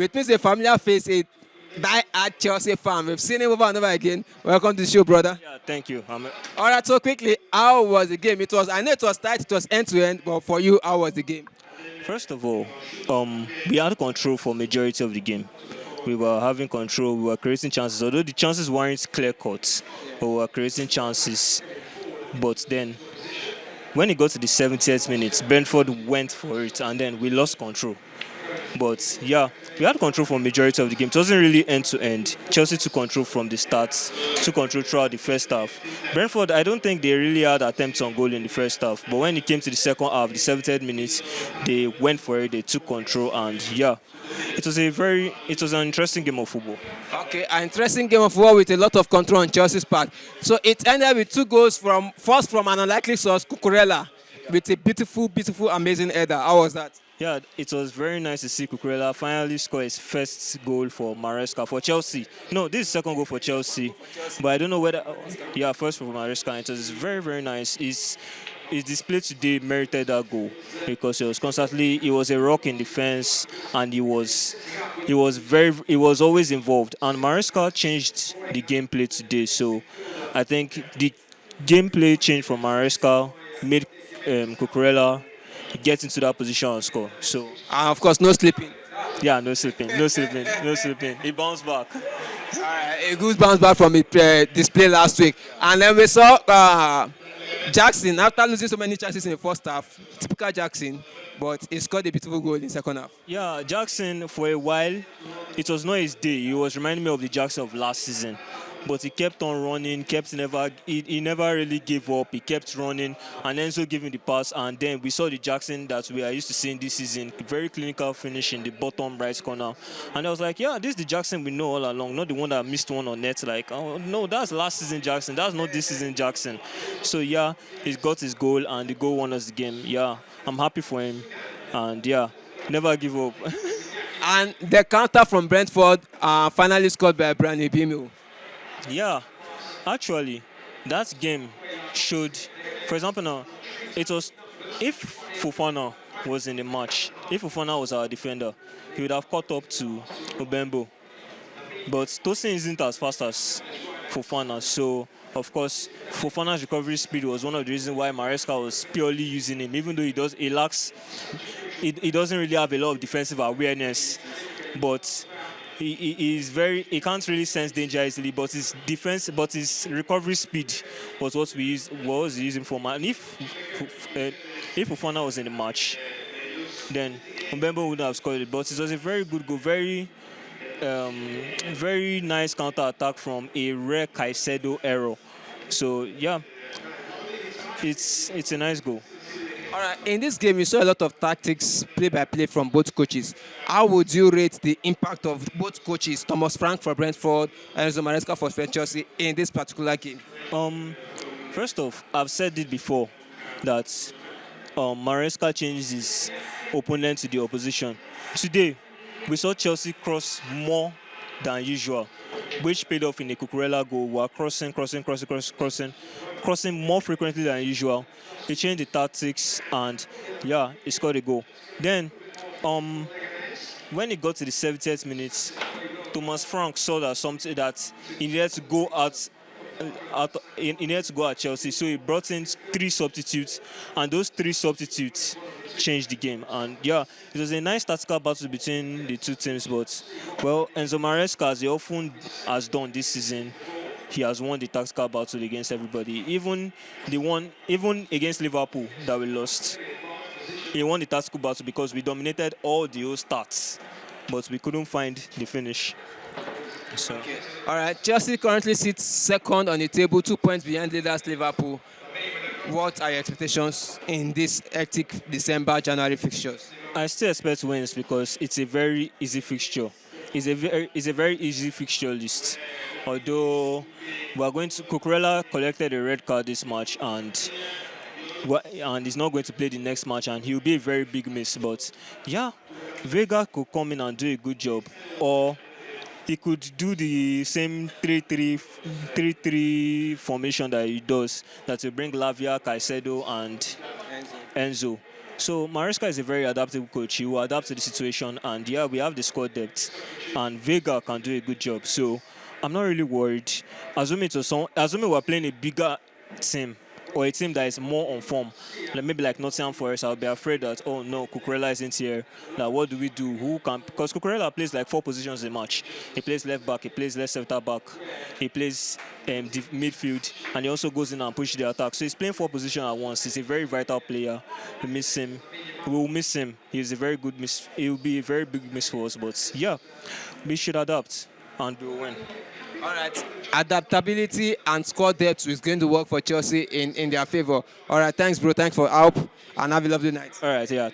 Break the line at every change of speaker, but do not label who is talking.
With me is a familiar face, a die-hard Chelsea fan. We've seen him over and over again. Welcome to the show, brother.
Yeah, thank you.
All right, so quickly, how was the game? I know it was tight, it was end-to-end, but for you, how was the game?
First of all, we had control for majority of the game. We were having control. We were creating chances, although the chances weren't clear cuts, but we were creating chances. But then, when it got to the 70th minute, Brentford went for it, and then we lost control. But yeah, we had control for majority of the game. It wasn't really end to end. Chelsea took control from the start, took control throughout the first half. Brentford, I don't think they really had attempts on goal in the first half. But when it came to the second half, the 70th minutes, they went for it. They took control, and yeah, it was an interesting game of football.
Okay, an interesting game of football with a lot of control on Chelsea's part. So it ended with 2 goals first from an unlikely source, Cucurella, with a beautiful, amazing header. How was that?
Yeah, it was very nice to see Cucurella finally score his first goal for Maresca, for Chelsea. No, this is second goal for Chelsea. But I don't know whether... Yeah, first for Maresca. It was very nice. His display today merited that goal because he was a rock in defense, and he was always involved. And Maresca changed the gameplay today. So I think the gameplay change from Maresca made Cucurella get into that position and score. So,
Of course, no sleeping.
yeah, no sleeping. He bounced back.
A good bounce back from his display last week. And then we saw Jackson, after losing so many chances in the first half, typical Jackson, but he scored a beautiful goal in the second half.
Yeah, Jackson, for a while, it was not his day. He was reminding me of the Jackson of last season. But he kept on running, he never really gave up. He kept running, and Enzo gave him the pass. And then we saw the Jackson that we are used to seeing this season, very clinical finish in the bottom right corner. And I was like, yeah, this is the Jackson we know all along, not the one that missed one on net. Like, oh no, that's last season Jackson. That's not this season Jackson. So yeah, he's got his goal, and the goal won us the game. Yeah, I'm happy for him, and yeah, never give up.
And the counter from Brentford finally scored by Brian Ibimo.
Yeah, actually, that game showed, for example, now, it was, if Fofana was in the match, if Fofana was our defender, he would have caught up to Obembo. But Tosin isn't as fast as Fofana, so of course, Fofana's recovery speed was one of the reasons why Maresca was purely using him, even though he doesn't really have a lot of defensive awareness, but he can't really sense danger easily, but his recovery speed was what was using for man. If Fofana was in the match, then Mbembo would have scored it. But it was a very good goal, very nice counter attack from a rare Caicedo error. So yeah, it's a nice goal.
All right, in this game, you saw a lot of tactics play-by-play from both coaches. How would you rate the impact of both coaches, Thomas Frank for Brentford and Enzo Maresca for Chelsea, in this particular game?
First off, I've said it before that Maresca changed his opponent to the opposition. Today, we saw Chelsea cross more than usual, which paid off in a Cucurella goal. We are crossing more frequently than usual. He changed the tactics, and yeah, he scored a goal. Then, when it got to the 70th minute, Thomas Frank saw that he needed to go he needed to go at Chelsea, so he brought in 3 substitutes, and those 3 substitutes changed the game. And yeah, it was a nice tactical battle between the two teams, but well, Enzo Maresca, as he often has done this season, he has won the tactical battle against everybody. Even against Liverpool that we lost, he won the tactical battle because we dominated all the old stats, but we couldn't find the finish. So.
Okay. All right, Chelsea currently sits second on the table, 2 points behind leaders Liverpool. What are your expectations in this hectic December-January fixtures?
I still expect wins because it's a very easy fixture. It's a very easy fixture list. Although Cucurella collected a red card this match, and he's not going to play the next match, and he'll be a very big miss. But yeah, Vega could come in and do a good job, or he could do the same 3-3 formation that he does, that will bring Lavia, Caicedo, and Enzo. So Maresca is a very adaptable coach. He will adapt to the situation, and yeah, we have the squad depth, and Vega can do a good job. So I'm not really worried. Assuming we're playing a bigger team or a team that is more on form, like maybe like Nottingham Forest, I'll be afraid that, oh no, Cucurella isn't here. Like, what do we do? Who can? Because Cucurella plays like 4 positions a match. He plays left back, he plays left centre back, he plays midfield, and he also goes in and pushes the attack. So he's playing 4 positions at once. He's a very vital player. We miss him. We will miss him. He's a very good miss. He will be a very big miss for us. But yeah, we should adapt and we'll win.
All right. Adaptability and squad depth is going to work for Chelsea in their favor. All right. Thanks, bro. Thanks for help, and have a lovely night.
All right, yeah.